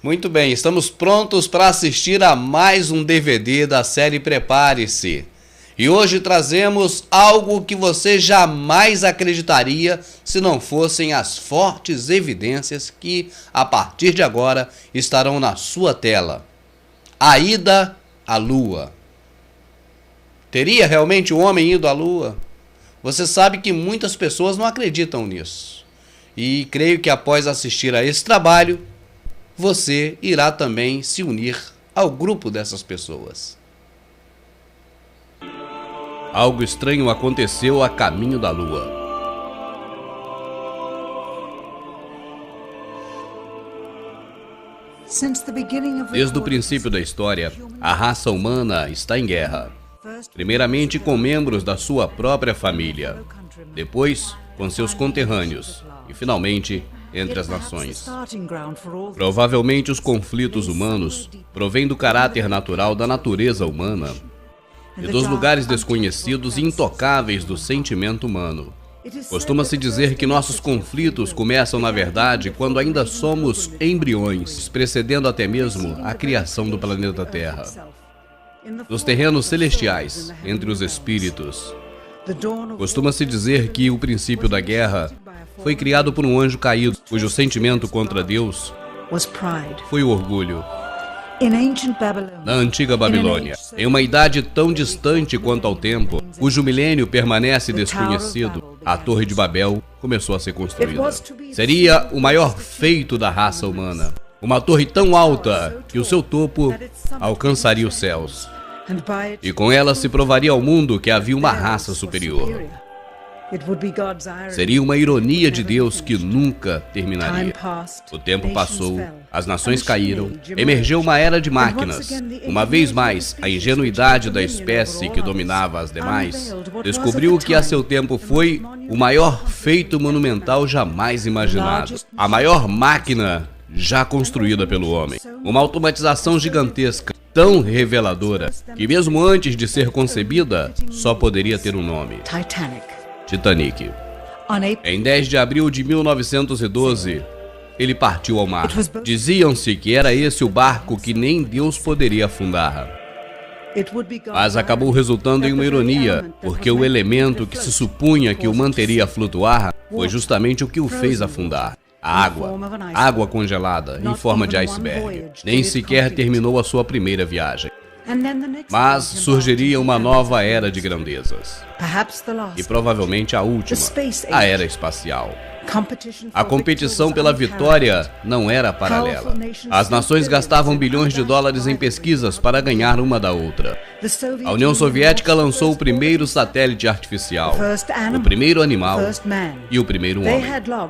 Muito bem, estamos prontos para assistir a mais um DVD da série Prepare-se. E hoje trazemos algo que você jamais acreditaria se não fossem as fortes evidências que, a partir de agora, estarão na sua tela. A ida à Lua. Teria realmente o homem ido à Lua? Você sabe que muitas pessoas não acreditam nisso. E creio que após assistir a esse trabalho, você irá também se unir ao grupo dessas pessoas. Algo estranho aconteceu a caminho da Lua. Desde o princípio da história, a raça humana está em guerra. Primeiramente com membros da sua própria família, depois com seus conterrâneos e finalmente entre as nações. Provavelmente os conflitos humanos provêm do caráter natural da natureza humana e dos lugares desconhecidos e intocáveis do sentimento humano. Costuma-se dizer que nossos conflitos começam, na verdade, quando ainda somos embriões, precedendo até mesmo a criação do planeta Terra. Nos terrenos celestiais, entre os espíritos. Costuma-se dizer que o princípio da guerra foi criado por um anjo caído, cujo sentimento contra Deus foi o orgulho. Na antiga Babilônia, em uma idade tão distante quanto ao tempo, cujo milênio permanece desconhecido, a Torre de Babel começou a ser construída. Seria o maior feito da raça humana. Uma torre tão alta que o seu topo alcançaria os céus. E com ela se provaria ao mundo que havia uma raça superior. Seria uma ironia de Deus que nunca terminaria. O tempo passou, as nações caíram, emergiu uma era de máquinas. Uma vez mais, a ingenuidade da espécie que dominava as demais descobriu que a seu tempo foi o maior feito monumental jamais imaginado. A maior máquina já construída pelo homem. Uma automatização gigantesca, tão reveladora, que mesmo antes de ser concebida, só poderia ter um nome. Titanic. Em 10 de abril de 1912, ele partiu ao mar. Diziam-se que era esse o barco que nem Deus poderia afundar. Mas acabou resultando em uma ironia, porque o elemento que se supunha que o manteria a flutuar foi justamente o que o fez afundar. A água congelada em forma de iceberg. Nem sequer terminou a sua primeira viagem. Mas surgiria uma nova era de grandezas. E provavelmente a última, a era espacial. A competição pela vitória não era paralela. As nações gastavam bilhões de dólares em pesquisas para ganhar uma da outra. A União Soviética lançou o primeiro satélite artificial, o primeiro animal e o primeiro homem.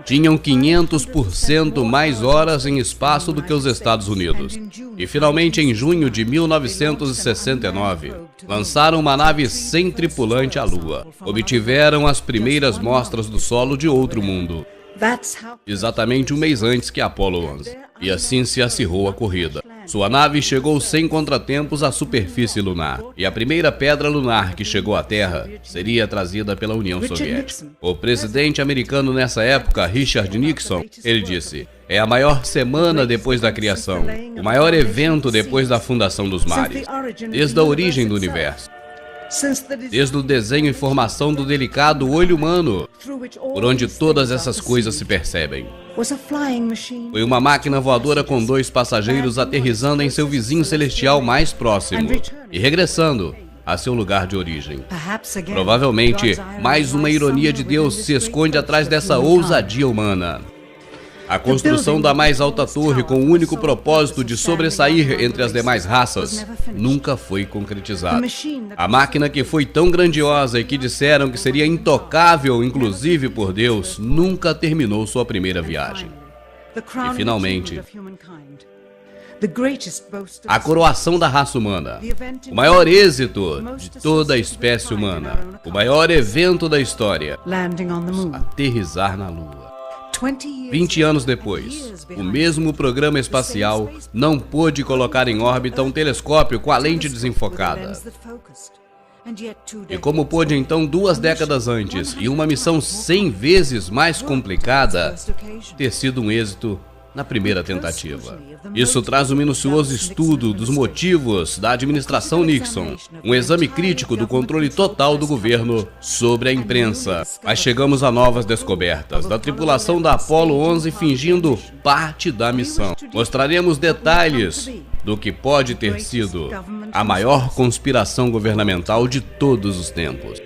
Tinham 500% mais horas em espaço do que os Estados Unidos. E finalmente, em junho de 1969, lançaram uma nave sem tripulante à Lua. Obtiveram as primeiras mostras do solo de outro mundo. Exatamente um mês antes que Apollo 11. E assim se acirrou a corrida. Sua nave chegou sem contratempos à superfície lunar. E a primeira pedra lunar que chegou à Terra seria trazida pela União Soviética. O presidente americano nessa época, Richard Nixon, ele disse: "É a maior semana depois da criação, o maior evento depois da fundação dos mares, desde a origem do universo. Desde o desenho e formação do delicado olho humano, por onde todas essas coisas se percebem. Foi uma máquina voadora com 2 passageiros aterrissando em seu vizinho celestial mais próximo e regressando a seu lugar de origem. Provavelmente, mais uma ironia de Deus se esconde atrás dessa ousadia humana. A construção da mais alta torre com o único propósito de sobressair entre as demais raças nunca foi concretizada. A máquina que foi tão grandiosa e que disseram que seria intocável, inclusive por Deus, nunca terminou sua primeira viagem. E finalmente, a coroação da raça humana, o maior êxito de toda a espécie humana, o maior evento da história, aterrissar na Lua. 20 anos depois, o mesmo programa espacial não pôde colocar em órbita um telescópio com a lente desenfocada. E como pôde então 2 décadas antes, e uma missão 100 vezes mais complicada, ter sido um êxito na primeira tentativa. Isso traz um minucioso estudo dos motivos da administração Nixon, um exame crítico do controle total do governo sobre a imprensa. Mas chegamos a novas descobertas da tripulação da Apollo 11 fingindo parte da missão. Mostraremos detalhes do que pode ter sido a maior conspiração governamental de todos os tempos.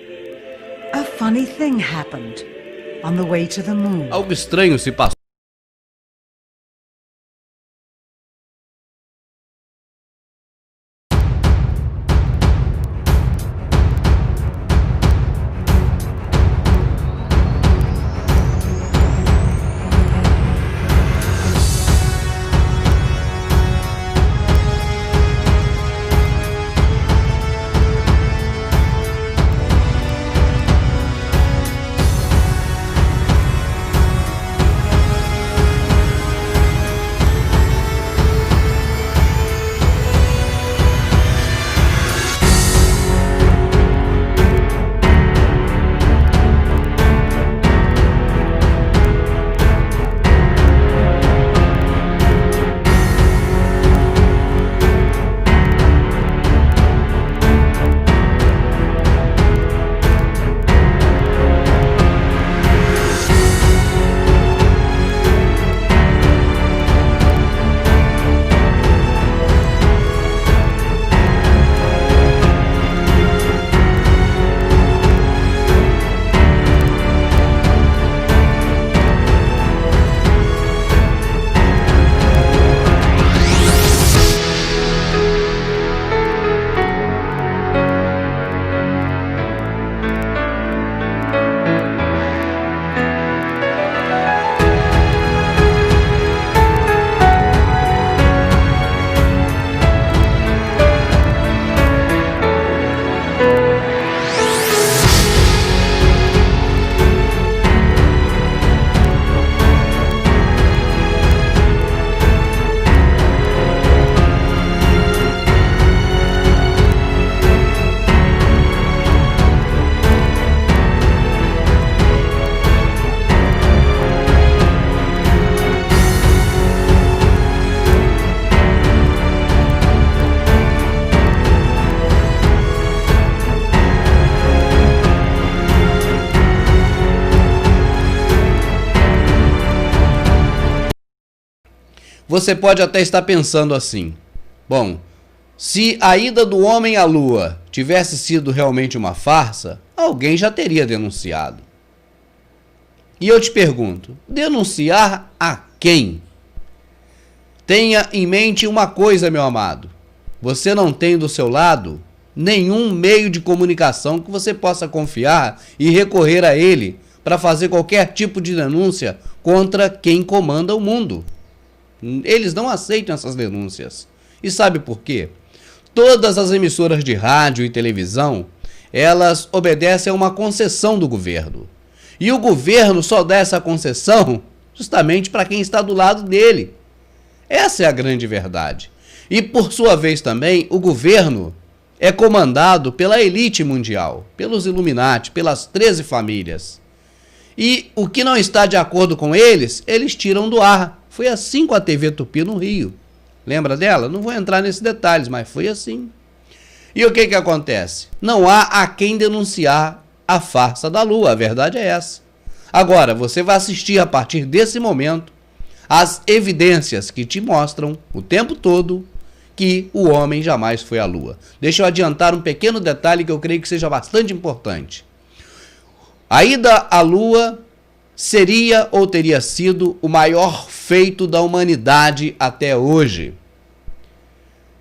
Algo estranho se passou. Você pode até estar pensando assim: bom, se a ida do homem à Lua tivesse sido realmente uma farsa, alguém já teria denunciado. E eu te pergunto, denunciar a quem? Tenha em mente uma coisa, meu amado: você não tem do seu lado nenhum meio de comunicação que você possa confiar e recorrer a ele para fazer qualquer tipo de denúncia contra quem comanda o mundo. Eles não aceitam essas denúncias. E sabe por quê? Todas as emissoras de rádio e televisão, elas obedecem a uma concessão do governo. E o governo só dá essa concessão justamente para quem está do lado dele. Essa é a grande verdade. E por sua vez também, o governo é comandado pela elite mundial, pelos Illuminati, pelas 13 famílias. E o que não está de acordo com eles, eles tiram do ar. Foi assim com a TV Tupi no Rio. Lembra dela? Não vou entrar nesses detalhes, mas foi assim. E o que acontece? Não há a quem denunciar a farsa da Lua, a verdade é essa. Agora, você vai assistir a partir desse momento as evidências que te mostram o tempo todo que o homem jamais foi à Lua. Deixa eu adiantar um pequeno detalhe que eu creio que seja bastante importante. A ida à Lua seria ou teria sido o maior feito da humanidade até hoje.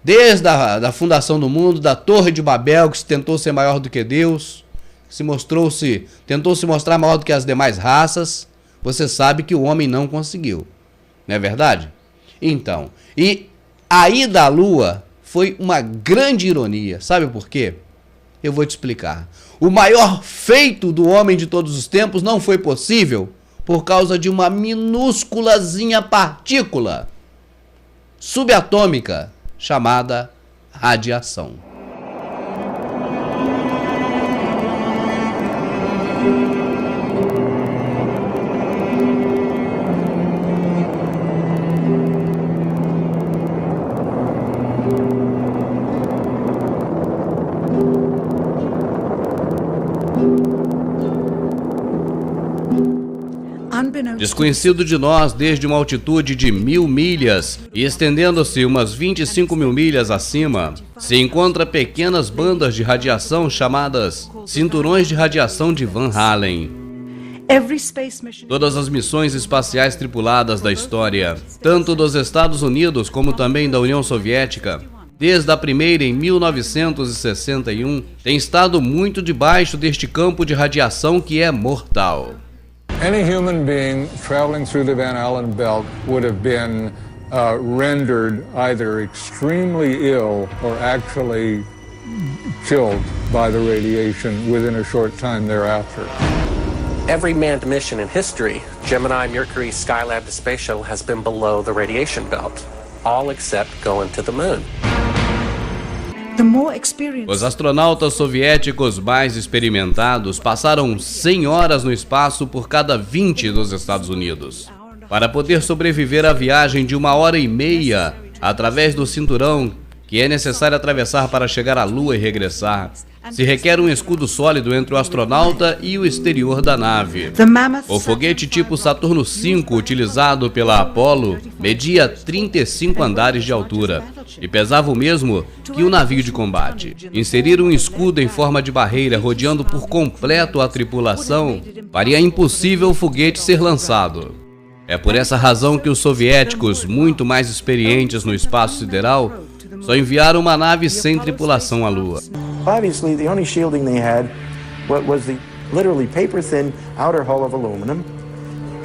Desde a fundação do mundo, da Torre de Babel, que se tentou ser maior do que Deus, tentou se mostrar maior do que as demais raças, você sabe que o homem não conseguiu. Não é verdade? Então, e a ida à Lua foi uma grande ironia. Sabe por quê? Eu vou te explicar. O maior feito do homem de todos os tempos não foi possível por causa de uma minúsculazinha partícula subatômica chamada radiação. desconhecido de nós desde uma altitude de 1000 milhas e estendendo-se umas 25 mil milhas acima, se encontra pequenas bandas de radiação chamadas cinturões de radiação de Van Allen. Todas as missões espaciais tripuladas da história, tanto dos Estados Unidos como também da União Soviética, desde a primeira em 1961, têm estado muito debaixo deste campo de radiação que é mortal. Any human being traveling through the Van Allen belt would have been rendered either extremely ill or actually killed by the radiation within a short time thereafter. Every manned mission in history, Gemini, Mercury, Skylab to Space Shuttle, has been below the radiation belt, all except going to the moon. Os astronautas soviéticos mais experimentados passaram 100 horas no espaço por cada 20 dos Estados Unidos. Para poder sobreviver à viagem de 1h30 através do cinturão que é necessário atravessar para chegar à Lua e regressar, se requer um escudo sólido entre o astronauta e o exterior da nave. O foguete tipo Saturno V, utilizado pela Apollo, media 35 andares de altura e pesava o mesmo que um navio de combate. Inserir um escudo em forma de barreira rodeando por completo a tripulação faria impossível o foguete ser lançado. É por essa razão que os soviéticos, muito mais experientes no espaço sideral, só enviaram uma nave sem tripulação à Lua. Obviously, the only shielding they had was the literally paper-thin outer hull of aluminum,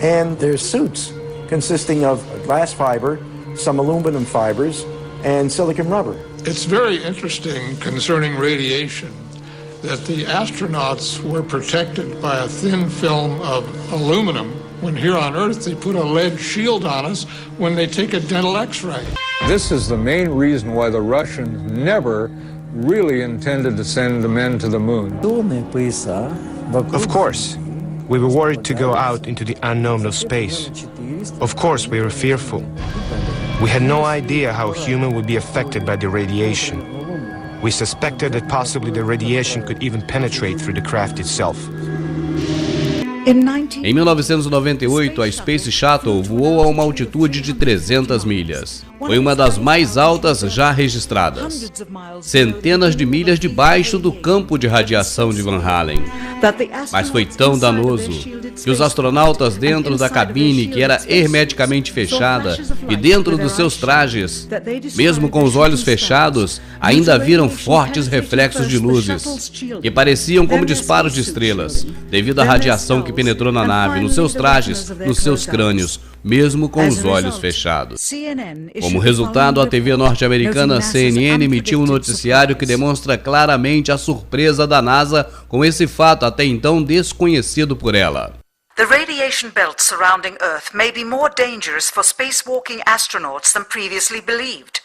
and their suits consisting of glass fiber, some aluminum fibers, and silicon rubber. It's very interesting concerning radiation that the astronauts were protected by a thin film of aluminum, when here on Earth they put a lead shield on us when they take a dental x-ray. This is the main reason why the Russians never really intended to send the men to the moon. Of course, we were worried to go out into the unknown of space. Of course, we were fearful. We had no idea how a human would be affected by the radiation. We suspected that possibly the radiation could even penetrate through the craft itself. Em 1998, a Space Shuttle voou a uma altitude de 300 milhas. Foi uma das mais altas já registradas. Centenas de milhas debaixo do campo de radiação de Van Allen. Mas foi tão danoso que os astronautas dentro da cabine, que era hermeticamente fechada, e dentro dos seus trajes, mesmo com os olhos fechados, ainda viram fortes reflexos de luzes, que pareciam como disparos de estrelas, devido à radiação que penetrou na nave, nos seus trajes, nos seus crânios, mesmo com os olhos fechados. Como resultado, a TV norte-americana CNN emitiu um noticiário que demonstra claramente a surpresa da NASA com esse fato até então desconhecido por ela. The radiation belt surrounding Earth may be more dangerous for spacewalking astronauts than previously believed.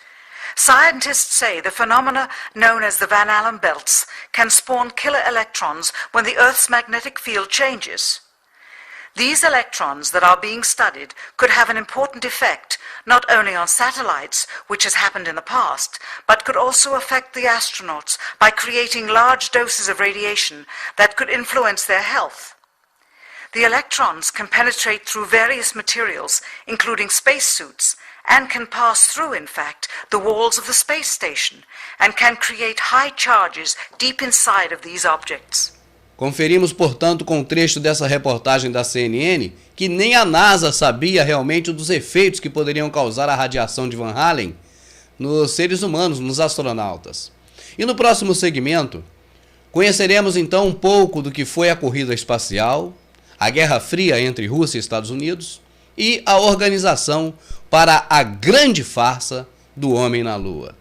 Scientists say the phenomena known as the Van Allen belts can spawn killer electrons when the Earth's magnetic field changes. These electrons that are being studied could have an important effect not only on satellites, which has happened in the past, but could also affect the astronauts by creating large doses of radiation that could influence their health. The electrons can penetrate through various materials, including spacesuits, and can pass through, in fact, the walls of the space station, and can create high charges deep inside of these objects. Conferimos, portanto, com um trecho dessa reportagem da CNN que nem a NASA sabia realmente dos efeitos que poderiam causar a radiação de Van Allen nos seres humanos, nos astronautas. E no próximo segmento, conheceremos então um pouco do que foi a corrida espacial, a Guerra Fria entre Rússia e Estados Unidos e a organização para a grande farsa do homem na Lua.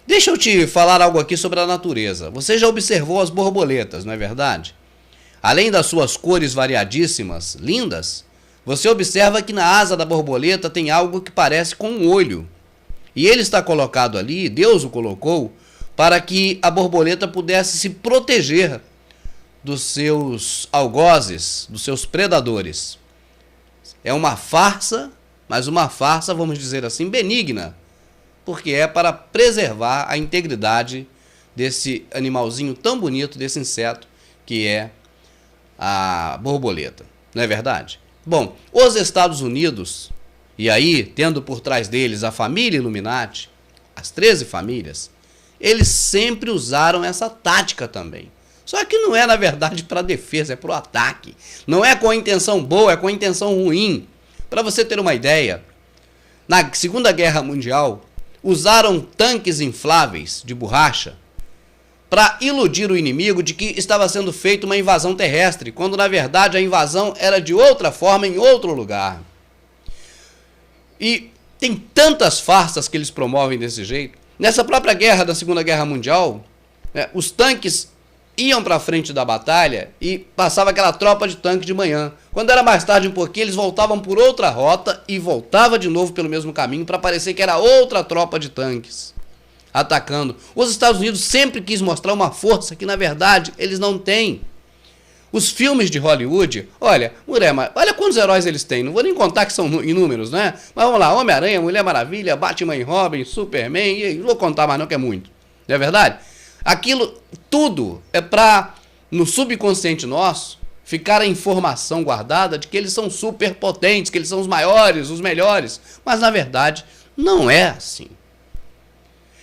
Deixa eu te falar algo aqui sobre a natureza. Você já observou as borboletas, não é verdade? Além das suas cores variadíssimas, lindas, você observa que na asa da borboleta tem algo que parece com um olho. E ele está colocado ali, Deus o colocou, para que a borboleta pudesse se proteger dos seus algozes, dos seus predadores. É uma farsa, mas uma farsa, vamos dizer assim, benigna, porque é para preservar a integridade desse animalzinho tão bonito, desse inseto, que é a borboleta. Não é verdade? Bom, os Estados Unidos, e aí tendo por trás deles a família Illuminati, as 13 famílias, eles sempre usaram essa tática também. Só que não é, na verdade, para defesa, é para o ataque. Não é com a intenção boa, é com a intenção ruim. Para você ter uma ideia, na Segunda Guerra Mundial, usaram tanques infláveis de borracha para iludir o inimigo de que estava sendo feita uma invasão terrestre, quando na verdade a invasão era de outra forma, em outro lugar. E tem tantas farsas que eles promovem desse jeito. Nessa própria guerra da Segunda Guerra Mundial, os tanques iam para frente da batalha e passava aquela tropa de tanque de manhã. Quando era mais tarde um pouquinho, eles voltavam por outra rota e voltava de novo pelo mesmo caminho para parecer que era outra tropa de tanques atacando. Os Estados Unidos sempre quis mostrar uma força que na verdade eles não têm. Os filmes de Hollywood, olha quantos heróis eles têm, não vou nem contar que são inúmeros, né? Mas vamos lá, Homem-Aranha, Mulher Maravilha, Batman e Robin, Superman, e não vou contar mais não que é muito, não é verdade? Aquilo tudo é para, no subconsciente nosso, ficar a informação guardada de que eles são superpotentes, que eles são os maiores, os melhores, mas na verdade não é assim.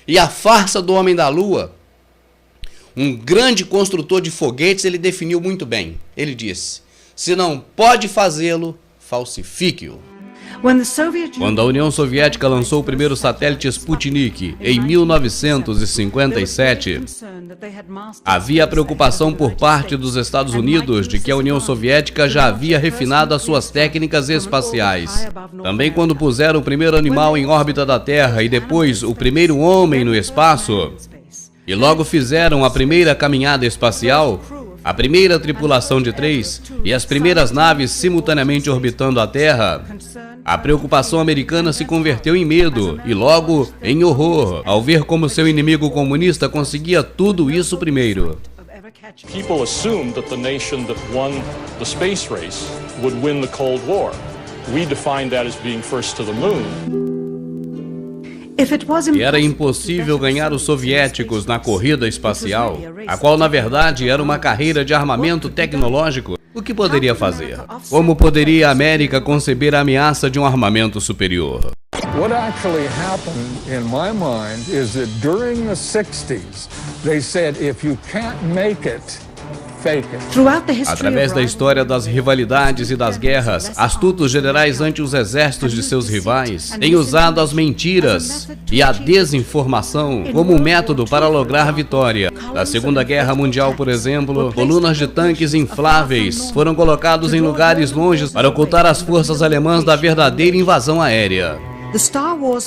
E a farsa do Homem da Lua, um grande construtor de foguetes, ele definiu muito bem. Ele disse: se não pode fazê-lo, falsifique-o. Quando a União Soviética lançou o primeiro satélite Sputnik em 1957, havia preocupação por parte dos Estados Unidos de que a União Soviética já havia refinado as suas técnicas espaciais. Também quando puseram o primeiro animal em órbita da Terra e depois o primeiro homem no espaço, e logo fizeram a primeira caminhada espacial, a primeira tripulação de 3 e as primeiras naves simultaneamente orbitando a Terra, a preocupação americana se converteu em medo e logo em horror ao ver como seu inimigo comunista conseguia tudo isso primeiro. People assumed that the nation that won the space race would win the Cold War. We defined that as being first to the moon. E era impossível ganhar os soviéticos na corrida espacial, a qual na verdade era uma carreira de armamento tecnológico. O que poderia fazer? Como poderia a América conceber a ameaça de um armamento superior? What actually happened in my mind is that during the 60s, they said if you can't make it, fake it. Através da história das rivalidades e das guerras, astutos generais ante os exércitos de seus rivais têm usado as mentiras e a desinformação como método para lograr vitória. Na Segunda Guerra Mundial, por exemplo, colunas de tanques infláveis foram colocados em lugares longes para ocultar as forças alemãs da verdadeira invasão aérea.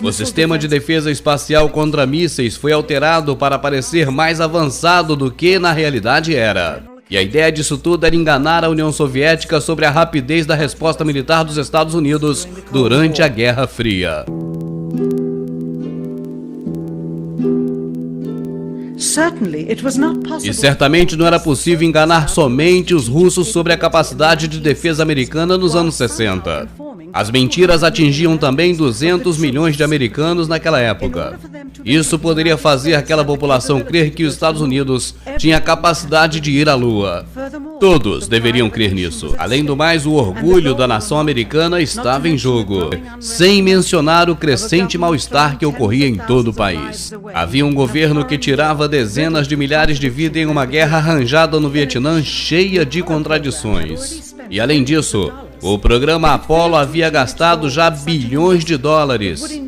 O sistema de defesa espacial contra mísseis foi alterado para parecer mais avançado do que na realidade era. E a ideia disso tudo era enganar a União Soviética sobre a rapidez da resposta militar dos Estados Unidos durante a Guerra Fria. E certamente não era possível enganar somente os russos sobre a capacidade de defesa americana nos anos 60. As mentiras atingiam também 200 milhões de americanos naquela época. Isso poderia fazer aquela população crer que os Estados Unidos tinha a capacidade de ir à Lua. Todos deveriam crer nisso. Além do mais, o orgulho da nação americana estava em jogo, sem mencionar o crescente mal-estar que ocorria em todo o país. Havia um governo que tirava dezenas de milhares de vidas em uma guerra arranjada no Vietnã cheia de contradições. E além disso, o programa Apollo havia gastado já bilhões de dólares.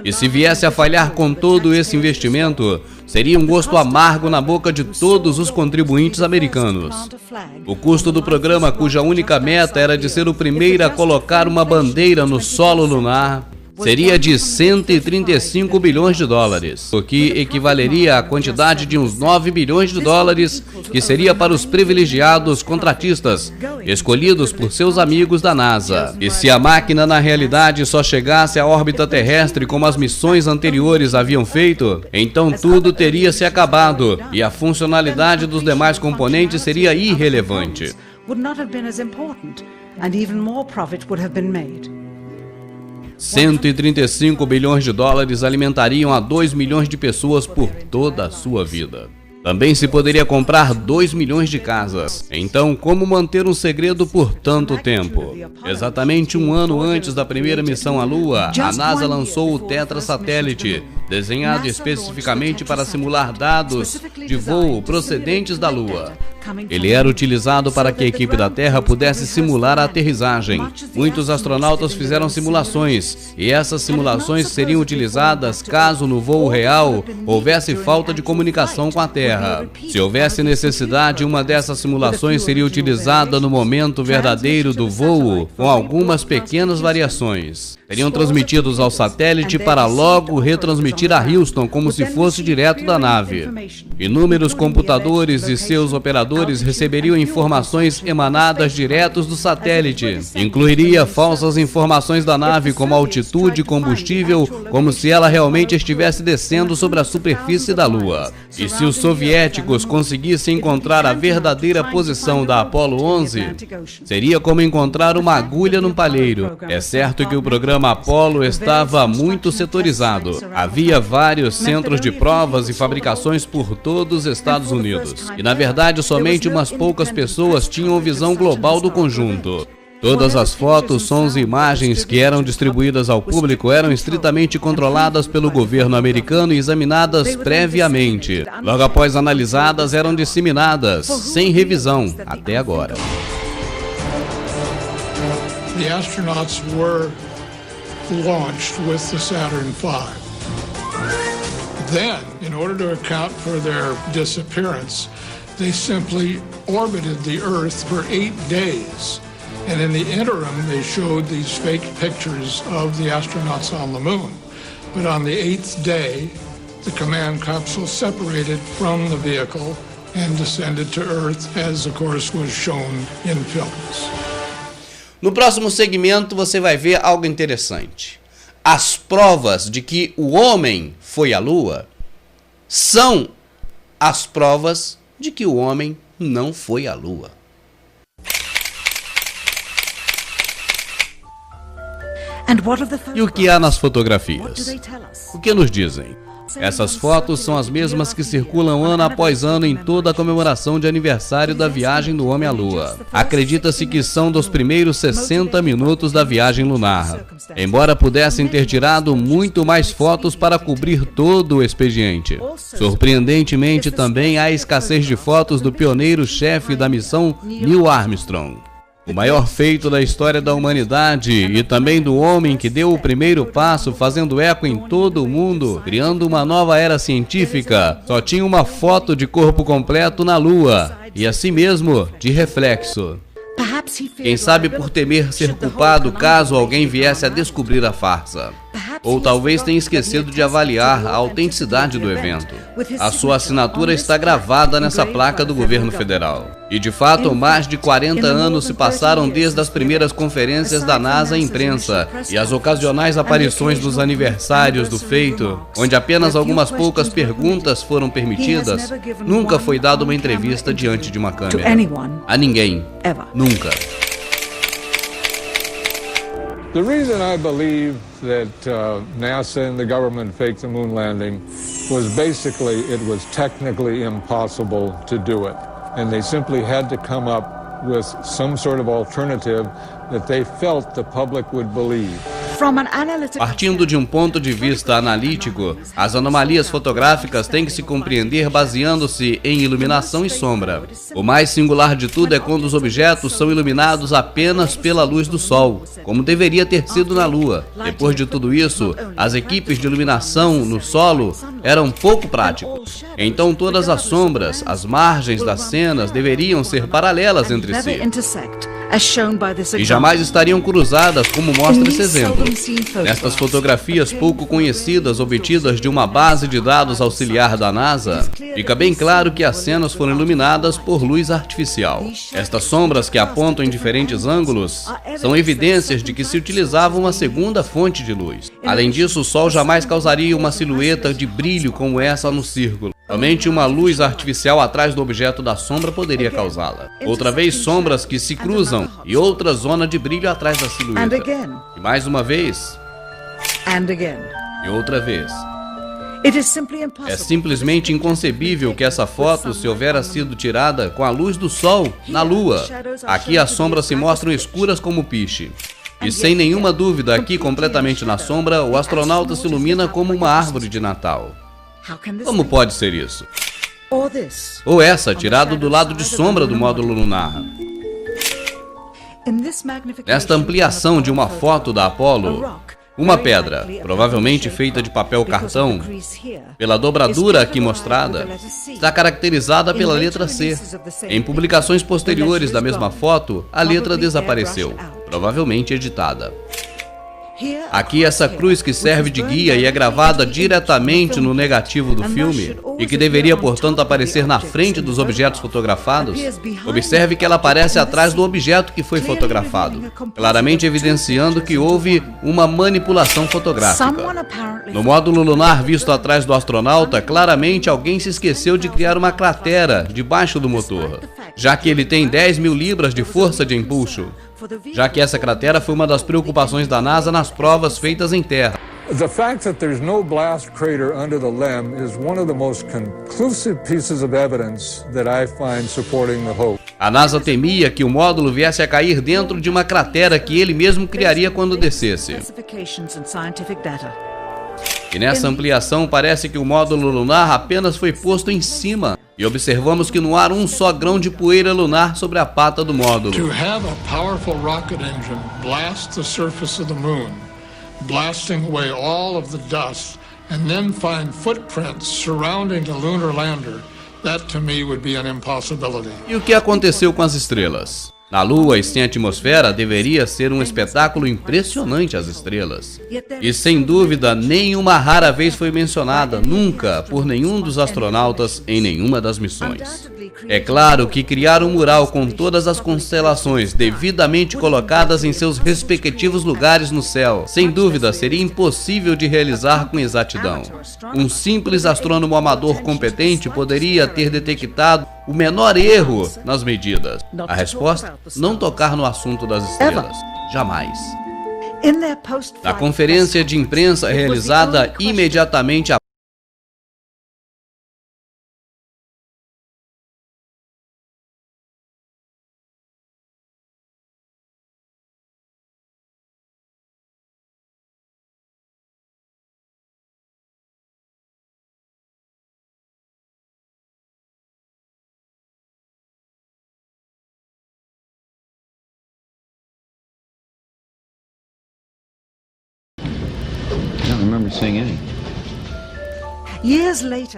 E se viesse a falhar com todo esse investimento, seria um gosto amargo na boca de todos os contribuintes americanos. O custo do programa, cuja única meta era de ser o primeiro a colocar uma bandeira no solo lunar, seria de 135 bilhões de dólares, o que equivaleria à quantidade de uns 9 bilhões de dólares, que seria para os privilegiados contratistas, escolhidos por seus amigos da NASA. E se a máquina na realidade só chegasse à órbita terrestre como as missões anteriores haviam feito, então tudo teria se acabado e a funcionalidade dos demais componentes seria irrelevante. 135 bilhões de dólares alimentariam a 2 milhões de pessoas por toda a sua vida. Também se poderia comprar 2 milhões de casas. Então, como manter um segredo por tanto tempo? Exatamente um ano antes da primeira missão à Lua, a NASA lançou o Tetra satélite, desenhado especificamente para simular dados de voo procedentes da Lua. Ele era utilizado para que a equipe da Terra pudesse simular a aterrissagem. Muitos astronautas fizeram simulações, e essas simulações seriam utilizadas caso no voo real houvesse falta de comunicação com a Terra. Se houvesse necessidade, uma dessas simulações seria utilizada no momento verdadeiro do voo, com algumas pequenas variações. Seriam transmitidos ao satélite para logo retransmitir a Houston como se fosse direto da nave. Inúmeros computadores e seus operadores receberiam informações emanadas diretos do satélite. Incluiria falsas informações da nave como altitude e combustível, como se ela realmente estivesse descendo sobre a superfície da Lua. E se os soviéticos conseguissem encontrar a verdadeira posição da Apollo 11, seria como encontrar uma agulha num palheiro. É certo que o programa Apollo estava muito setorizado. Havia vários centros de provas e fabricações por todos os Estados Unidos. E na verdade somente umas poucas pessoas tinham visão global do conjunto. Todas as fotos, sons e imagens que eram distribuídas ao público eram estritamente controladas pelo governo americano e examinadas previamente. Logo após analisadas, eram disseminadas, sem revisão, até agora. The astronauts were launched with the Saturn V. Then, in order to account for their disappearance, they simply orbited the Earth for 8 days. And in the interim, they showed these fake pictures of the astronauts on the moon. But on the 8th day, the command capsule separated from the vehicle and descended to Earth, as of course was shown in films. No próximo segmento você vai ver algo interessante. As provas de que o homem foi à Lua são as provas de que o homem não foi à Lua. E o que há nas fotografias? O que nos dizem? Essas fotos são as mesmas que circulam ano após ano em toda a comemoração de aniversário da viagem do homem à Lua. Acredita-se que são dos primeiros 60 minutos da viagem lunar, embora pudessem ter tirado muito mais fotos para cobrir todo o expediente. Surpreendentemente, também há escassez de fotos do pioneiro-chefe da missão Neil Armstrong. O maior feito da história da humanidade e também do homem que deu o primeiro passo, fazendo eco em todo o mundo, criando uma nova era científica, só tinha uma foto de corpo completo na Lua, e assim mesmo, de reflexo. Quem sabe por temer ser culpado caso alguém viesse a descobrir a farsa. Ou talvez tenha esquecido de avaliar a autenticidade do evento. A sua assinatura está gravada nessa placa do governo federal. E de fato, mais de 40 anos se passaram desde as primeiras conferências da NASA à imprensa e as ocasionais aparições dos aniversários do feito, onde apenas algumas poucas perguntas foram permitidas. Nunca foi dada uma entrevista diante de uma câmera. A ninguém. Nunca. The reason I believe that NASA and the government faked the moon landing was basically it was technically impossible to do it. And they simply had to come up with some sort of alternative that they felt the public would believe. Partindo de um ponto de vista analítico, as anomalias fotográficas têm que se compreender baseando-se em iluminação e sombra. O mais singular de tudo é quando os objetos são iluminados apenas pela luz do Sol, como deveria ter sido na Lua. Depois de tudo isso, as equipes de iluminação no solo eram pouco práticos. Então todas as sombras, as margens das cenas deveriam ser paralelas entre si. E jamais estariam cruzadas, como mostra esse exemplo. Nestas fotografias pouco conhecidas obtidas de uma base de dados auxiliar da NASA, fica bem claro que as cenas foram iluminadas por luz artificial. Estas sombras que apontam em diferentes ângulos são evidências de que se utilizava uma segunda fonte de luz. Além disso, o Sol jamais causaria uma silhueta de brilho como essa no círculo. Somente uma luz artificial atrás do objeto da sombra poderia causá-la. Outra vez, sombras que se cruzam e outra zona de brilho atrás da silhueta. E mais uma vez. E outra vez. É simplesmente inconcebível que essa foto se houvera sido tirada com a luz do sol na Lua. Aqui as sombras se mostram escuras como piche. E sem nenhuma dúvida, aqui completamente na sombra, o astronauta se ilumina como uma árvore de Natal. Como pode ser isso? Ou essa, tirado do lado de sombra do módulo lunar. Nesta ampliação de uma foto da Apollo, uma pedra, provavelmente feita de papel cartão, pela dobradura aqui mostrada, está caracterizada pela letra C. Em publicações posteriores da mesma foto, a letra desapareceu, provavelmente editada. Aqui essa cruz que serve de guia e é gravada diretamente no negativo do filme, e que deveria, portanto, aparecer na frente dos objetos fotografados, observe que ela aparece atrás do objeto que foi fotografado, claramente evidenciando que houve uma manipulação fotográfica. No módulo lunar visto atrás do astronauta, claramente alguém se esqueceu de criar uma cratera debaixo do motor, já que ele tem 10.000 libras de força de empuxo, já que essa cratera foi uma das preocupações da NASA nas provas feitas em terra. The fact that there's no blast crater under the LEM is one of the most conclusive pieces of evidence that I find supporting the hoax. A NASA temia que o módulo viesse a cair dentro de uma cratera que ele mesmo criaria quando descesse. E nessa ampliação parece que o módulo lunar apenas foi posto em cima. E observamos que não há um só grão de poeira lunar sobre a pata do módulo. To have a powerful rocket engine blast the surface of the moon, blasting away all of the dust, and then find footprints surrounding the lunar lander, that to me would be an impossibility. E o que aconteceu com as estrelas? Na Lua e sem atmosfera, deveria ser um espetáculo impressionante as estrelas. E sem dúvida, nenhuma rara vez foi mencionada, nunca, por nenhum dos astronautas em nenhuma das missões. É claro que criar um mural com todas as constelações devidamente colocadas em seus respectivos lugares no céu, sem dúvida, seria impossível de realizar com exatidão. Um simples astrônomo amador competente poderia ter detectado o menor erro nas medidas. A resposta? Não tocar no assunto das estrelas. Jamais. Na conferência de imprensa realizada imediatamente após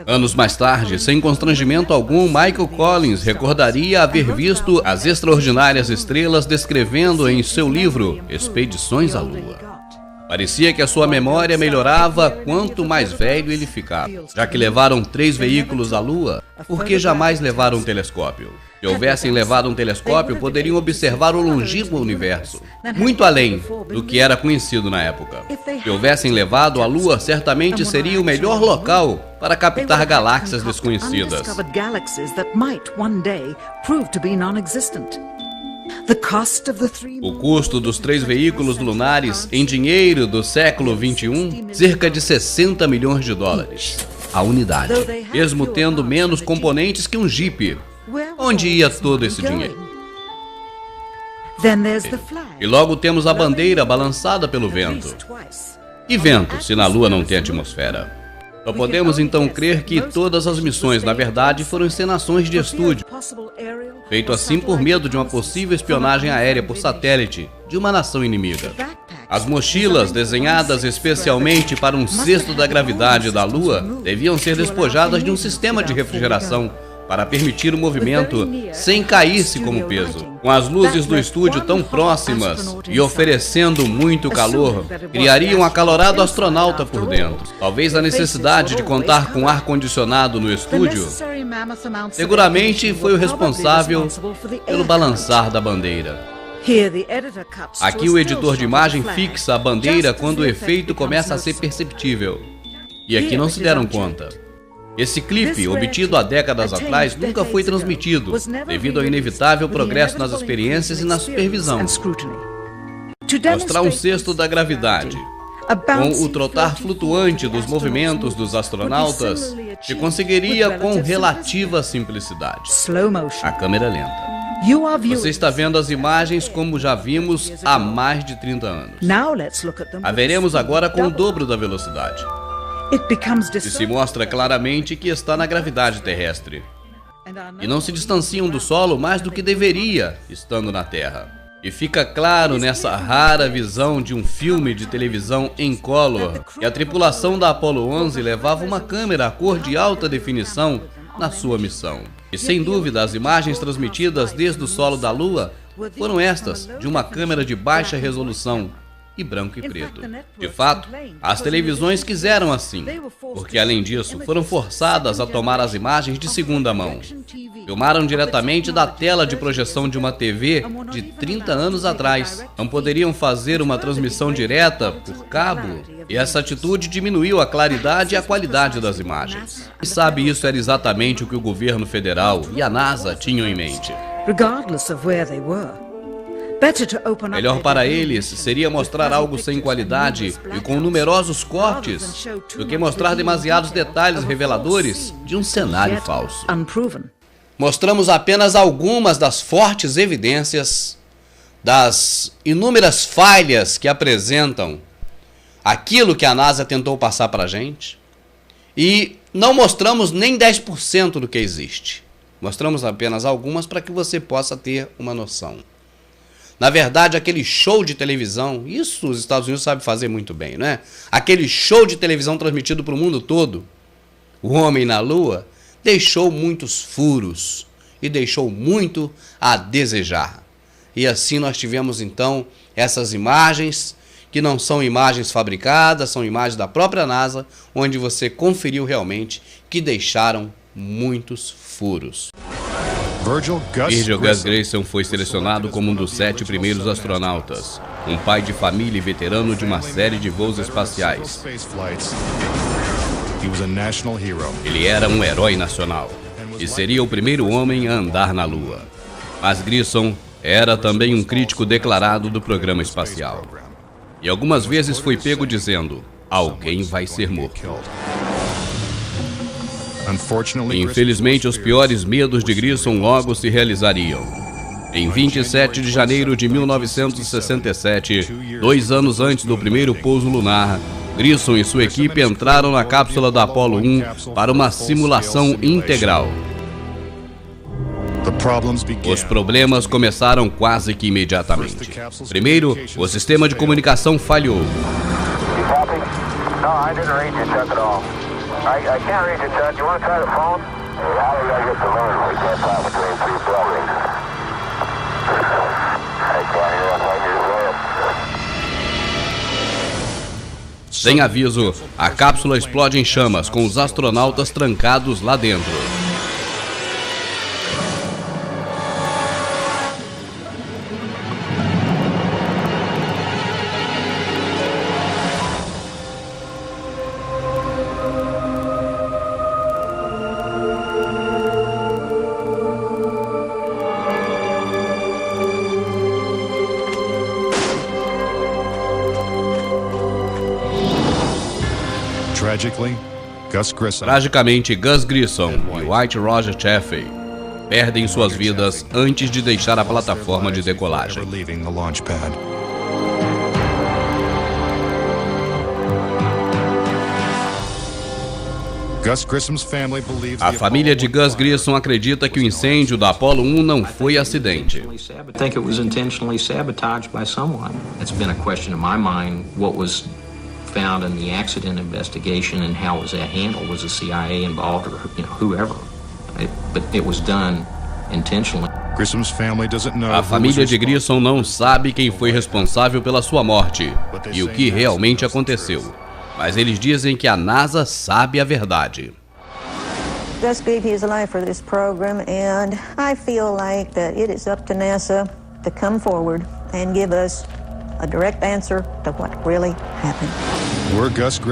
anos mais tarde, sem constrangimento algum, Michael Collins recordaria haver visto as extraordinárias estrelas descrevendo em seu livro Expedições à Lua. Parecia que a sua memória melhorava quanto mais velho ele ficava. Já que levaram 3 veículos à Lua, por que jamais levaram um telescópio? Se houvessem levado um telescópio, poderiam observar o longínquo universo, muito além do que era conhecido na época. Se houvessem levado a Lua, certamente seria o melhor local para captar galáxias desconhecidas. O custo dos 3 veículos lunares em dinheiro do século XXI, cerca de 60 milhões de dólares a unidade, mesmo tendo menos componentes que um Jeep. Onde ia todo esse dinheiro? E logo temos a bandeira balançada pelo vento. E vento, se na Lua não tem atmosfera? Só podemos então crer que todas as missões, na verdade, foram encenações de estúdio, feito assim por medo de uma possível espionagem aérea por satélite de uma nação inimiga. As mochilas, desenhadas especialmente para um cesto da gravidade da Lua, deviam ser despojadas de um sistema de refrigeração para permitir o movimento sem cair-se como peso. Com as luzes do estúdio tão próximas e oferecendo muito calor, criaria um acalorado astronauta por dentro. Talvez a necessidade de contar com ar-condicionado no estúdio seguramente foi o responsável pelo balançar da bandeira. Aqui o editor de imagem fixa a bandeira quando o efeito começa a ser perceptível. E aqui não se deram conta. Esse clipe, obtido há décadas atrás, nunca foi transmitido, devido ao inevitável progresso nas experiências e na supervisão. Mostrar um cesto da gravidade, Com o trotar flutuante dos movimentos dos astronautas, se conseguiria com relativa simplicidade. A câmera lenta. Você está vendo as imagens como já vimos há mais de 30 anos. A veremos agora com o dobro da velocidade. E se mostra claramente que está na gravidade terrestre. E não se distanciam do solo mais do que deveria, estando na Terra. E fica claro nessa rara visão de um filme de televisão em color que a tripulação da Apollo 11 levava uma câmera a cor de alta definição na sua missão. E sem dúvida as imagens transmitidas desde o solo da Lua foram estas, de uma câmera de baixa resolução e branco e preto. De fato, as televisões quiseram assim, porque além disso foram forçadas a tomar as imagens de segunda mão. Filmaram diretamente da tela de projeção de uma TV de 30 anos atrás. Não poderiam fazer uma transmissão direta por cabo, e essa atitude diminuiu a claridade e a qualidade das imagens. E sabe, isso era exatamente o que o governo federal e a NASA tinham em mente. Melhor para eles seria mostrar algo sem qualidade e com numerosos cortes do que mostrar demasiados detalhes reveladores de um cenário falso. Mostramos apenas algumas das fortes evidências das inúmeras falhas que apresentam aquilo que a NASA tentou passar para a gente, e não mostramos nem 10% do que existe. Mostramos apenas algumas para que você possa ter uma noção. Na verdade, aquele show de televisão, isso os Estados Unidos sabem fazer muito bem, não é? Aquele show de televisão transmitido para o mundo todo, o homem na Lua, deixou muitos furos e deixou muito a desejar. E assim nós tivemos então essas imagens, que não são imagens fabricadas, são imagens da própria NASA, onde você conferiu realmente que deixaram muitos furos. Virgil Gus Grissom foi selecionado como um dos 7 primeiros astronautas, um pai de família e veterano de uma série de voos espaciais. Ele era um herói nacional e seria o primeiro homem a andar na Lua. Mas Grissom era também um crítico declarado do programa espacial. E algumas vezes foi pego dizendo: alguém vai ser morto. Infelizmente, os piores medos de Grissom logo se realizariam. Em 27 de janeiro de 1967, 2 anos antes do primeiro pouso lunar, Grissom e sua equipe entraram na cápsula da Apollo 1 para uma simulação integral. Os problemas começaram quase que imediatamente. Primeiro, o sistema de comunicação falhou. I can't reach it, Chuck. You want to try the phone? How do I get the moon? We can't talk between 3 buildings. I can't hear what you're saying. Sem aviso, a cápsula explode em chamas, com os astronautas trancados lá dentro. Tragicamente, Gus Grissom e White Roger Chaffee perdem suas vidas antes de deixar a plataforma de decolagem. A família de Gus Grissom acredita que o incêndio da Apollo 1 não foi acidente. Found in the accident investigation and how was that handled? Was the CIA involved or whoever? But it was done intentionally. A família de Grissom não sabe quem foi responsável pela sua morte e o que realmente aconteceu, mas eles dizem que a NASA sabe a verdade. Gus gave his life for this program, and I feel like that it is up to NASA to come forward and give us a direct answer to what really happened.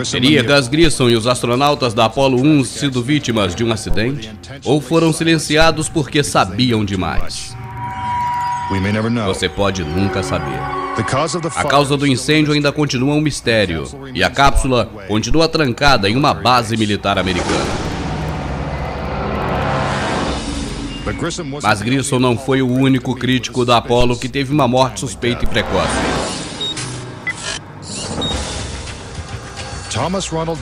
Teria Gus Grissom e os astronautas da Apollo 1 sido vítimas de um acidente? Ou foram silenciados porque sabiam demais? Você pode nunca saber. A causa do incêndio ainda continua um mistério e a cápsula continua trancada em uma base militar americana. Mas Grissom não foi o único crítico da Apollo que teve uma morte suspeita e precoce.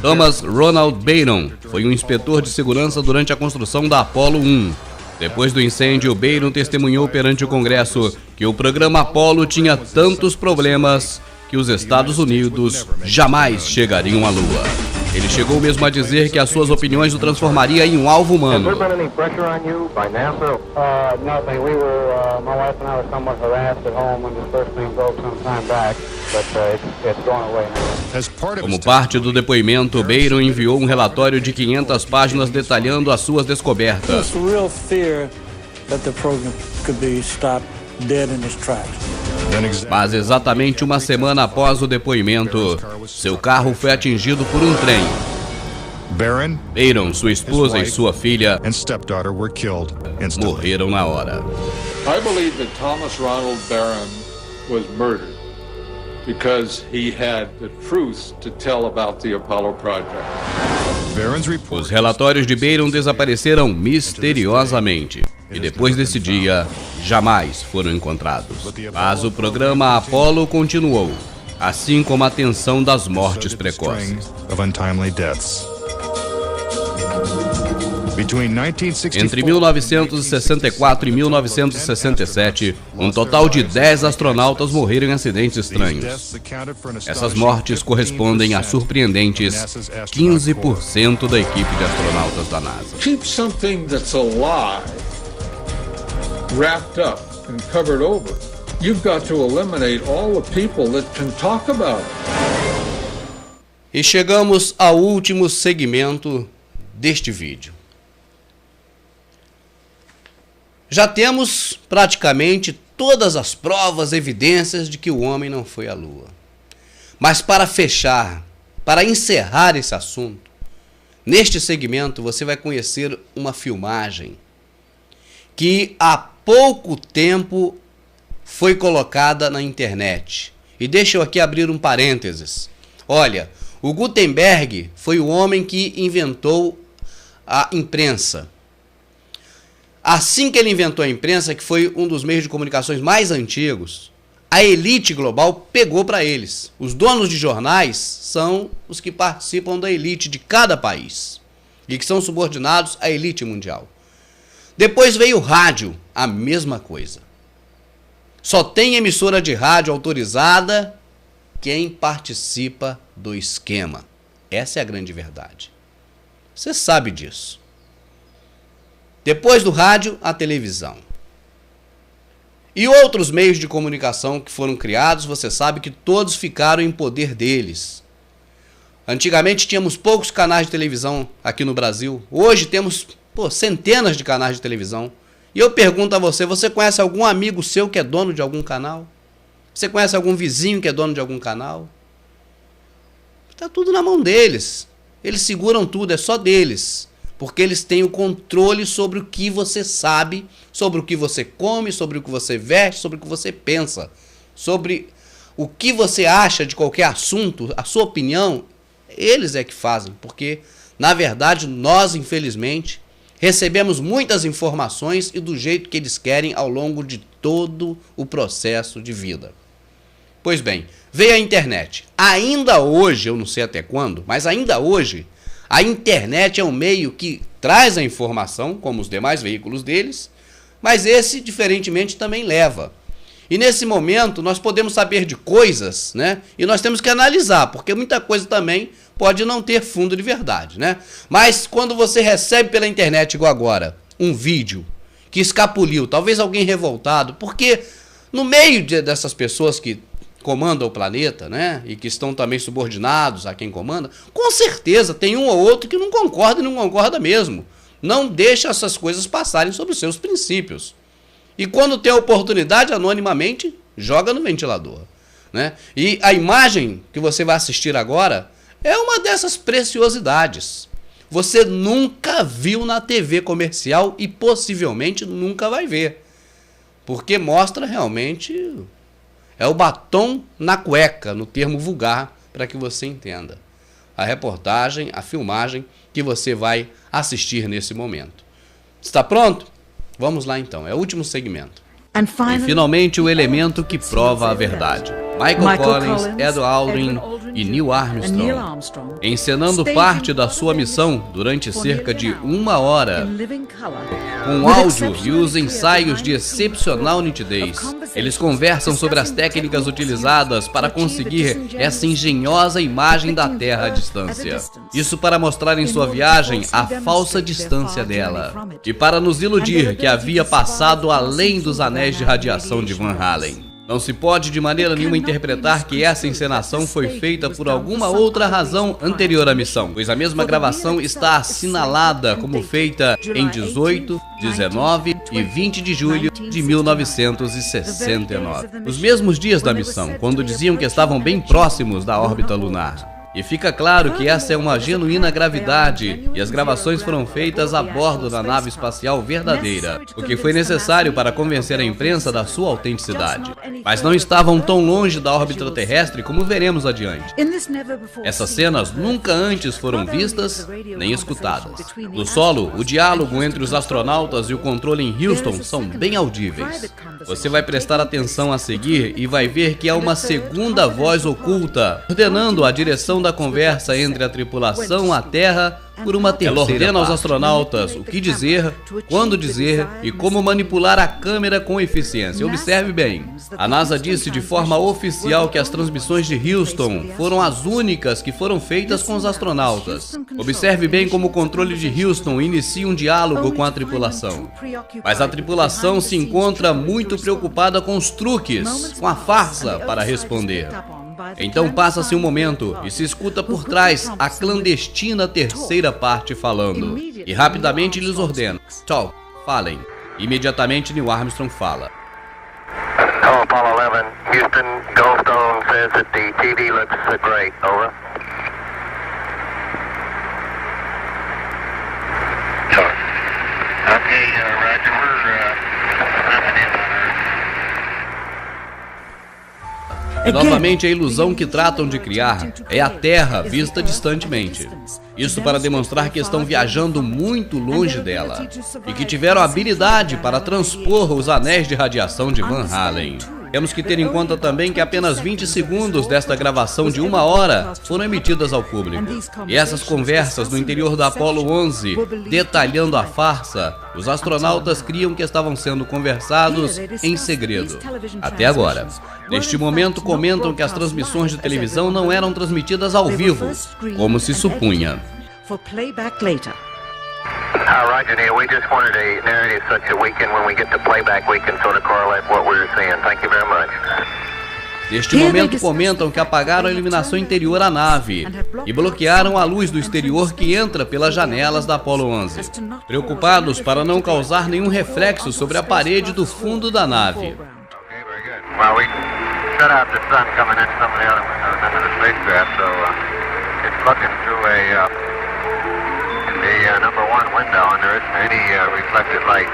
Thomas Ronald Byron foi um inspetor de segurança durante a construção da Apollo 1. Depois do incêndio, Byron testemunhou perante o Congresso que o programa Apollo tinha tantos problemas que os Estados Unidos jamais chegariam à Lua. Ele chegou mesmo a dizer que as suas opiniões o transformaria em um alvo humano. Como parte do depoimento, Byron enviou um relatório de 500 páginas detalhando as suas descobertas. Mas exatamente uma semana após o depoimento, seu carro foi atingido por um trem. Byron, sua esposa e sua filha morreram na hora. I believe that Thomas Ronald Barron was murdered because he had the truth to tell about the Apollo project. Os relatórios de Byron desapareceram misteriosamente e depois desse dia jamais foram encontrados. Mas o programa Apollo continuou, assim como a tensão das mortes precoces. Entre 1964 e 1967, um total de 10 astronautas morreram em acidentes estranhos. Essas mortes correspondem a surpreendentes 15% da equipe de astronautas da NASA. Keep something that's alive wrapped up and covered over. You've got to eliminate all the people that can talk about it. E chegamos ao último segmento deste vídeo. Já temos praticamente todas as provas, evidências de que o homem não foi à Lua. Mas para fechar, para encerrar esse assunto, neste segmento você vai conhecer uma filmagem que há pouco tempo foi colocada na internet. E deixa eu aqui abrir um parênteses. Olha, o Gutenberg foi o homem que inventou a imprensa. Assim que ele inventou a imprensa, que foi um dos meios de comunicações mais antigos, a elite global pegou para eles. Os donos de jornais são os que participam da elite de cada país e que são subordinados à elite mundial. Depois veio o rádio, a mesma coisa. Só tem emissora de rádio autorizada quem participa do esquema. Essa é a grande verdade. Você sabe disso. Depois do rádio, a televisão. E outros meios de comunicação que foram criados, você sabe que todos ficaram em poder deles. Antigamente tínhamos poucos canais de televisão aqui no Brasil. Hoje temos centenas de canais de televisão. E eu pergunto a você, você conhece algum amigo seu que é dono de algum canal? Você conhece algum vizinho que é dono de algum canal? Está tudo na mão deles. Eles seguram tudo, é só deles. Porque eles têm o controle sobre o que você sabe, sobre o que você come, sobre o que você veste, sobre o que você pensa, sobre o que você acha de qualquer assunto, a sua opinião, eles é que fazem. Porque, na verdade, nós, infelizmente, recebemos muitas informações e do jeito que eles querem ao longo de todo o processo de vida. Pois bem, veio a internet. Ainda hoje, eu não sei até quando, mas ainda hoje, a internet é um meio que traz a informação, como os demais veículos deles, mas esse, diferentemente, também leva. E nesse momento, nós podemos saber de coisas, né? E nós temos que analisar, porque muita coisa também pode não ter fundo de verdade, né? Mas quando você recebe pela internet, igual agora, um vídeo que escapuliu, talvez alguém revoltado, porque no meio dessas pessoas que comandam o planeta, né, e que estão também subordinados a quem comanda, com certeza tem um ou outro que não concorda e não concorda mesmo. Não deixa essas coisas passarem sobre os seus princípios. E quando tem a oportunidade, anonimamente, joga no ventilador, né? E a imagem que você vai assistir agora é uma dessas preciosidades. Você nunca viu na TV comercial e possivelmente nunca vai ver. Porque mostra realmente É o batom na cueca, no termo vulgar, para que você entenda. A reportagem, a filmagem que você vai assistir nesse momento. Está pronto? Vamos lá então, é o último segmento. E finalmente o elemento que prova a verdade. Michael Collins, Ed Aldrin e Neil Armstrong, encenando parte da sua missão durante cerca de 1 hora, com áudio e os ensaios de excepcional nitidez. Eles conversam sobre as técnicas utilizadas para conseguir essa engenhosa imagem da Terra à distância. Isso para mostrar em sua viagem a falsa distância dela, e para nos iludir que havia passado além dos anéis de radiação de Van Allen. Não se pode de maneira nenhuma interpretar que essa encenação foi feita por alguma outra razão anterior à missão, pois a mesma gravação está assinalada como feita em 18, 19 e 20 de julho de 1969. Os mesmos dias da missão, quando diziam que estavam bem próximos da órbita lunar. E fica claro que essa é uma genuína gravidade e as gravações foram feitas a bordo da nave espacial verdadeira, o que foi necessário para convencer a imprensa da sua autenticidade. Mas não estavam tão longe da órbita terrestre como veremos adiante. Essas cenas nunca antes foram vistas nem escutadas. No solo, o diálogo entre os astronautas e o controle em Houston são bem audíveis. Você vai prestar atenção a seguir e vai ver que há uma segunda voz oculta, ordenando a direção da conversa entre a tripulação à Terra por uma terceira. Ela ordena aos astronautas o que dizer, quando dizer e como manipular a câmera com eficiência. Observe bem. A NASA disse de forma oficial que as transmissões de Houston foram as únicas que foram feitas com os astronautas. Observe bem como o controle de Houston inicia um diálogo com a tripulação. Mas a tripulação se encontra muito preocupada com os truques, com a farsa para responder. Então passa-se um momento e se escuta por trás a clandestina terceira parte falando. E rapidamente eles ordenam: talk, falem. Imediatamente Neil Armstrong fala. Hello, Apollo 11. Houston, Goldstone says that the TV looks great. Over. Okay, Roger, we're coming in on Earth. Novamente, a ilusão que tratam de criar é a Terra vista distantemente. Isso para demonstrar que estão viajando muito longe dela e que tiveram habilidade para transpor os anéis de radiação de Van Allen. Temos que ter em conta também que apenas 20 segundos desta gravação de 1 hora foram emitidas ao público. E essas conversas no interior da Apollo 11, detalhando a farsa, os astronautas criam que estavam sendo conversados em segredo. Até agora. Neste momento, comentam que as transmissões de televisão não eram transmitidas ao vivo, como se supunha. Roger, Neil. We just wanted a narrative such that we can, when we get to playback, we can sort of correlate what we're seeing. Thank you very much. Neste momento comentam que apagaram a iluminação interior à nave e bloquearam a luz do exterior que entra pelas janelas da Apollo 11, preocupados para não causar nenhum reflexo sobre a parede do fundo da nave. Well, we shut out the sun coming in some of the other windows into the spacecraft, so it's looking through the number 1 window, and there isn't any reflected light.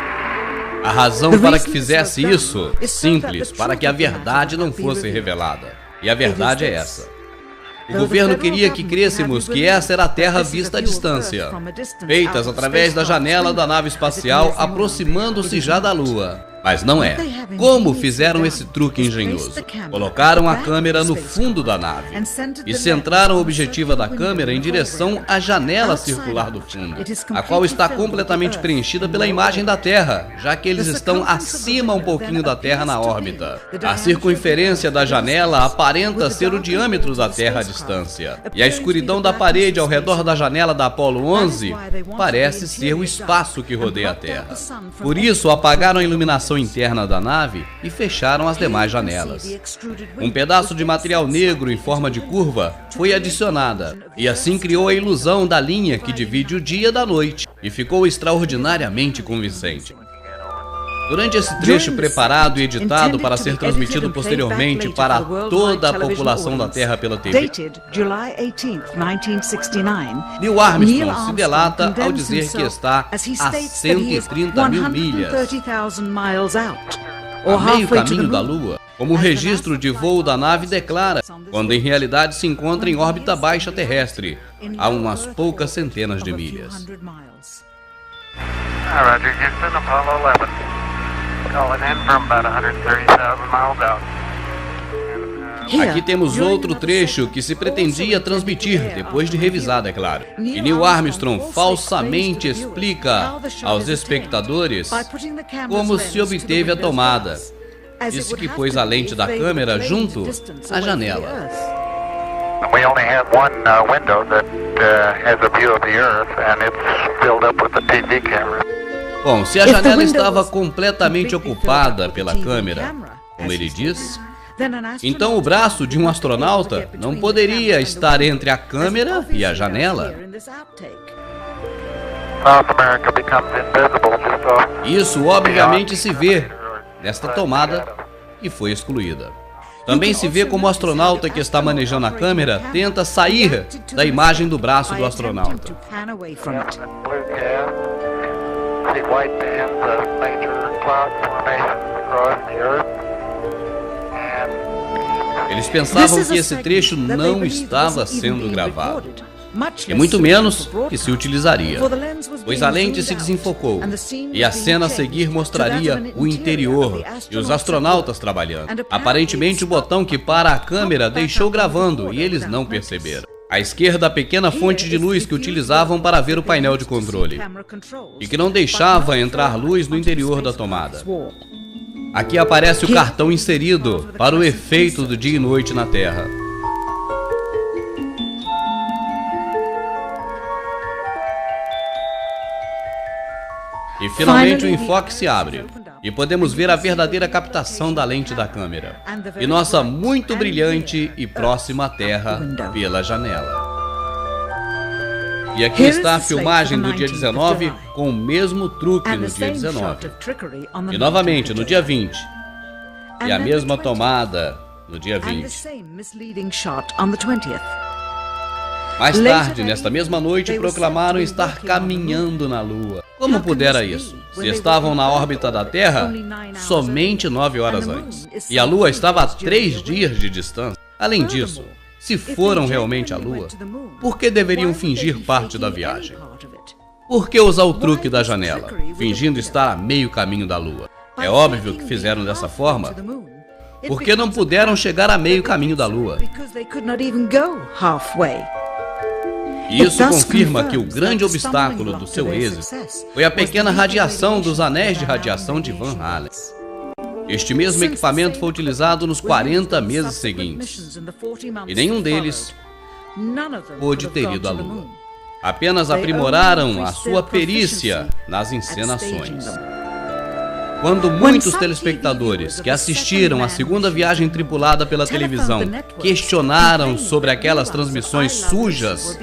A razão para que fizesse isso? Simples, para que a verdade não fosse revelada. E a verdade é essa. O governo queria que crêssemos que essa era a Terra vista à distância, feitas através da janela da nave espacial, aproximando-se já da Lua. Mas não é. Como fizeram esse truque engenhoso? Colocaram a câmera no fundo da nave e centraram a objetiva da câmera em direção à janela circular do fundo, a qual está completamente preenchida pela imagem da Terra, já que eles estão acima um pouquinho da Terra na órbita. A circunferência da janela aparenta ser o diâmetro da Terra à distância, e a escuridão da parede ao redor da janela da Apollo 11 parece ser o espaço que rodeia a Terra. Por isso, apagaram a iluminação interna da nave e fecharam as demais janelas. Um pedaço de material negro em forma de curva foi adicionada, e assim criou a ilusão da linha que divide o dia da noite, e ficou extraordinariamente convincente. Durante esse trecho preparado e editado para ser transmitido posteriormente para toda a população da Terra pela TV, Neil Armstrong se delata ao dizer que está a 130 mil milhas, a meio caminho da Lua. como o registro de voo da nave declara, quando em realidade se encontra em órbita baixa terrestre, a umas poucas centenas de milhas. Roger, Houston, Apollo 11. Calling in from about 130,000 miles out. Aqui temos outro trecho que se pretendia transmitir, depois de revisado, é claro. E Neil Armstrong falsamente explica aos espectadores como se obteve a tomada. Disse que pôs a lente da câmera junto à janela. We only have one window that has a view of the Earth, and it's filled up with the TV camera. Bom, se a janela estava completamente ocupada pela câmera, como ele diz, então o braço de um astronauta não poderia estar entre a câmera e a janela. Isso obviamente se vê nesta tomada que foi excluída. Também se vê como o astronauta que está manejando a câmera tenta sair da imagem do braço do astronauta. Eles pensavam que esse trecho não estava sendo gravado, e muito menos que se utilizaria, pois a lente se desenfocou e a cena a seguir mostraria o interior e os astronautas trabalhando. Aparentemente o botão que para a câmera deixou gravando e eles não perceberam. À esquerda, a pequena fonte de luz que utilizavam para ver o painel de controle e que não deixava entrar luz no interior da tomada. Aqui aparece o cartão inserido para o efeito do dia e noite na Terra. E finalmente o enfoque se abre e podemos ver a verdadeira captação da lente da câmera e nossa muito brilhante e próxima Terra pela janela. E aqui está a filmagem do dia 19 com o mesmo truque no dia 19. E novamente no dia 20. E a mesma tomada no dia 20. Mais tarde, nesta mesma noite, proclamaram estar caminhando na Lua. Como pudera isso? Se estavam na órbita da Terra somente 9 horas antes. E a Lua estava a 3 dias de distância. Além disso, se foram realmente à Lua, por que deveriam fingir parte da viagem? Por que usar o truque da janela, fingindo estar a meio caminho da Lua? É óbvio que fizeram dessa forma, porque não puderam chegar a meio caminho da Lua. E isso confirma que o grande obstáculo do seu êxito foi a pequena radiação dos anéis de radiação de Van Allen. Este mesmo equipamento foi utilizado nos 40 meses seguintes, e nenhum deles pôde ter ido à Lua. Apenas aprimoraram a sua perícia nas encenações. Quando muitos telespectadores que assistiram à segunda viagem tripulada pela televisão questionaram sobre aquelas transmissões sujas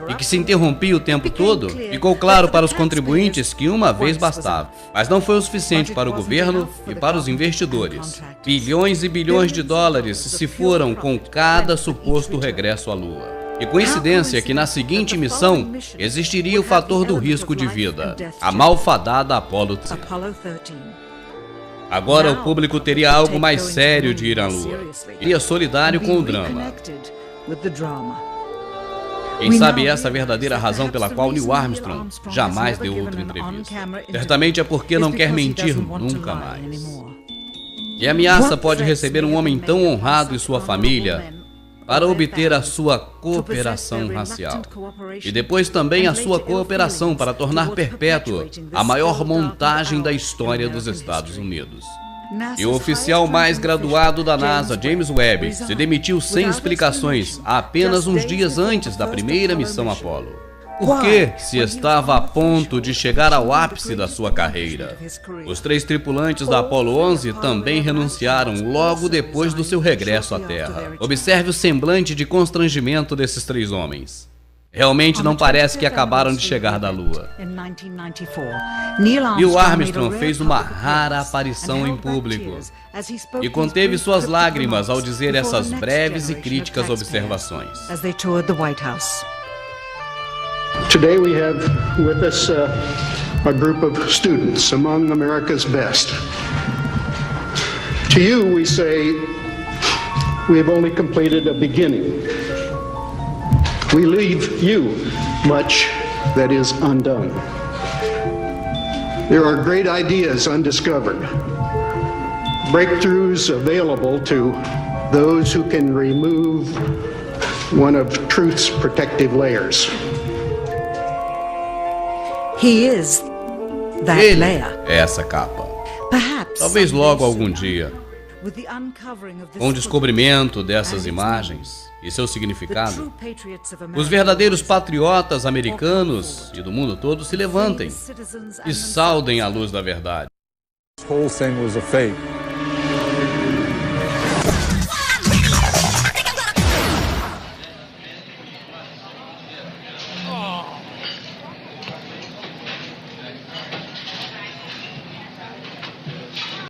e que se interrompia o tempo todo, ficou claro para os contribuintes que uma vez bastava. Mas não foi o suficiente para o governo e para os investidores. Bilhões e bilhões de dólares se foram com cada suposto regresso à Lua. E coincidência que na seguinte missão existiria o fator do risco de vida, a malfadada Apollo 13. Agora o público teria algo mais sério de ir à Lua. Iria solidário com o drama. Quem sabe essa é a verdadeira razão pela qual Neil Armstrong jamais deu outra entrevista. Certamente é porque não quer mentir nunca mais. Que ameaça pode receber um homem tão honrado e sua família para obter a sua cooperação racial e depois também a sua cooperação para tornar perpétua a maior montagem da história dos Estados Unidos. E o oficial mais graduado da NASA, James Webb, se demitiu sem explicações apenas uns dias antes da primeira missão Apollo. Por que se estava a ponto de chegar ao ápice da sua carreira? Os 3 tripulantes da Apollo 11 também renunciaram logo depois do seu regresso à Terra. Observe o semblante de constrangimento desses 3 homens. Realmente não parece que acabaram de chegar da Lua. Neil Armstrong fez uma rara aparição em público e conteve suas lágrimas ao dizer essas breves e críticas observações. Today we have with us a group of students among America's best. To you, we say, we have only completed a beginning. We leave you much that is undone. There are great ideas undiscovered, breakthroughs available to those who can remove one of truth's protective layers. He is that Ele layer. é essa capa. Perhaps Talvez someday logo soon, algum dia, with the uncovering of this com o descobrimento footage dessas and its imagens e seu meaning, the significado, true patriots of os America verdadeiros will patriotas americanos e do mundo todo se levantem citizens e saudem a luz da verdade. This whole thing was a fake.